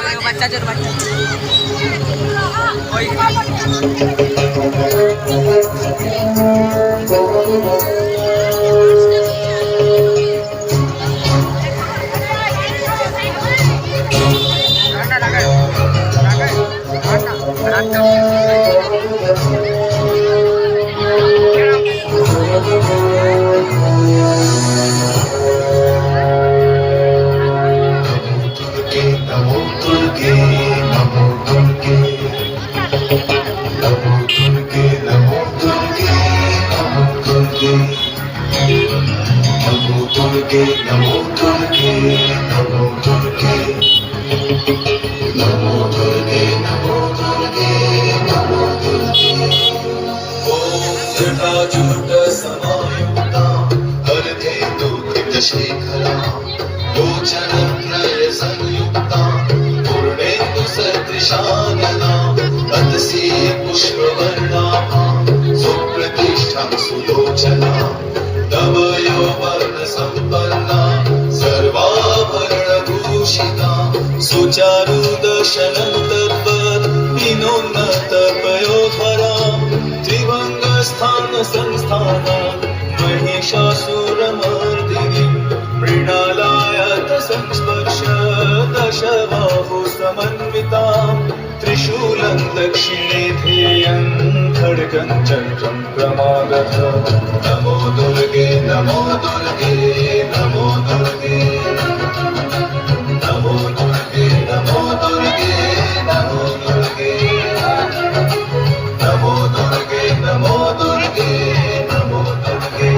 बच्चा जोर बच्चा नमो दुर्गे नमो दुर्गे नमो दुर्गे नमो दुर्गे नमो दुर्गे ओम जटाजूट समायुक्ता हरधेतु कृतशेखरा लोचनत्रय संयुक्ता पूर्णेन्दु सदृशानना अतसी पुष्पवर्णाभा सुप्रतिष्ठां सुलोचना तव यौवन संपन्ना सर्वाभरणभूषिता सुचारु दशनं तद्वत् विनोन्नत पयोधरा त्रिभङ्गस्थान संस्थाना महिषासुरमर्दिनी मृणालायत संस्पर्श दशबाहु समन्विता त्रिशूलं दक्षिणे ध्येयं खड्गं चक्रं प्रमादथ नमो दुर्गे नमो दुर्गे नमो दुर्गे नमो दुर्गे नमो दुर्गे नमो दुर्गे नमो दुर्गे नमो दुर्गे नमो दुर्गे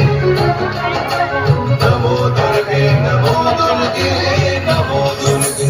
नमो दुर्गे नमो दुर्गे नमो दुर्गे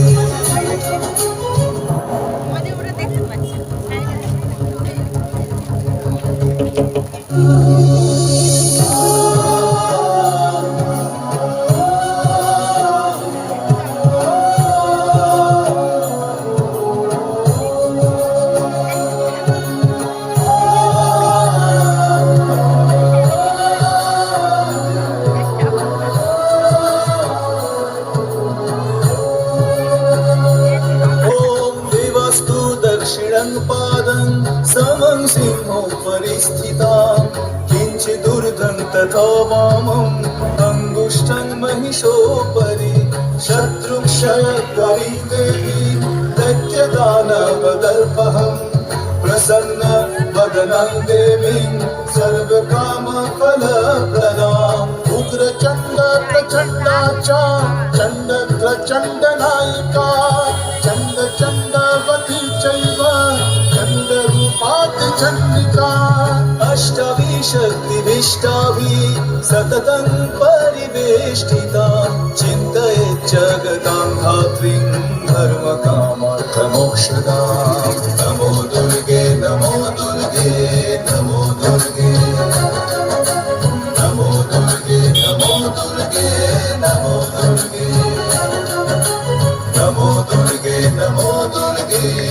समं सिंहोपरि स्थिता किञ्चिदूर्ध्वं तथा वामम् अङ्गुष्ठं महिषोपरि शत्रुक्षयकरी देवी दैत्यदानवदर्पहम् प्रसन्न वदनं देवीं सर्वकामफलप्रदाम् उग्रचण्ड प्रचण्डा च चण्ड प्रचण्डनायिका चण्ड चण्डवती चैव चण्डिका अष्टाविशक्तिभिष्टाभिः सततं परिवेष्टिता चिन्तयेत् जगतां धात्रीं धर्मकामार्थमोक्षदां नमो दुर्गे नमो दुर्गे नमो दुर्गे नमो दुर्गे नमो दुर्गे नमो दुर्गे नमो दुर्गे नमो दुर्गे